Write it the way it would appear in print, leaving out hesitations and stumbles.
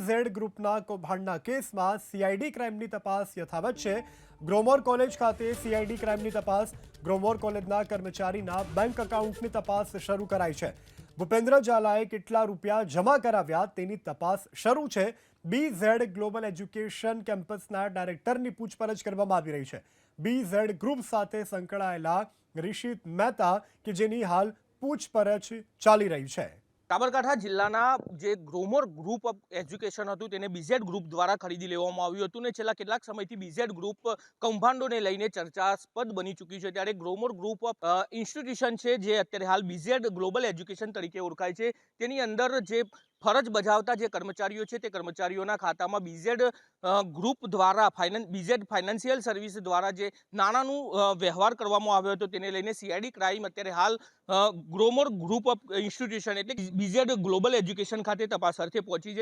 BZ ગ્રુપના કૌભાંડના કેસમાં CID ક્રાઇમની તપાસ યથાવત છે। ગ્રોમોર કોલેજ ખાતે CID ક્રાઇમની તપાસ। ગ્રોમોર કોલેજના કર્મચારીના બેંક એકાઉન્ટની તપાસ શરૂ કરાઈ છે। ભૂપેન્દ્ર ઝાલાએ કેટલા રૂપિયા જમા કરાવ્યા તેની તપાસ શરૂ છે। BZ ગ્લોબલ એજ્યુકેશન કેમ્પસના ડાયરેક્ટરની પૂછપરછ કરવામાં આવી રહી છે। BZ ગ્રુપ સાથે સંકળાયેલા રિશિત મહેતા કે જેની હાલ પૂછપરછ ચાલી રહી છે। સાબરકાંઠા જિલ્લાના જે ગ્રોમોર ગ્રુપ ઓફ એજ્યુકેશન હતું તેને BZ ગ્રુપ દ્વારા ખરીદી લેવામાં આવ્યું હતું ને છેલ્લા કેટલાક સમયથી BZ ગ્રુપ કૌભાંડોને લઈને ચર્ચાસ્પદ બની ચૂક્યું છે। ત્યારે ગ્રોમોર ગ્રુપ ઓફ ઇન્સ્ટિટ્યુશન છે જે અત્યારે હાલ BZ ગ્લોબલ એજ્યુકેશન તરીકે ઓળખાય છે તેની અંદર જે ફરજ બજાવતા જે કર્મચારીઓ છે તે કર્મચારીઓના ખાતામાં BZ ગ્રુપ દ્વારા BZ ફાઇનાન્શિયલ સર્વિસ દ્વારા જે નાણાંનું વ્યવહાર કરવામાં આવ્યો હતો તેને લઈને CID ક્રાઇમ અત્યારે હાલ ગ્રોમોર ગ્રુપ ઓફ ઇન્સ્ટિટ્યુશન એટલે BZ ગ્લોબલ એજ્યુકેશન ખાતે તપાસ અર્થે પહોંચી છે।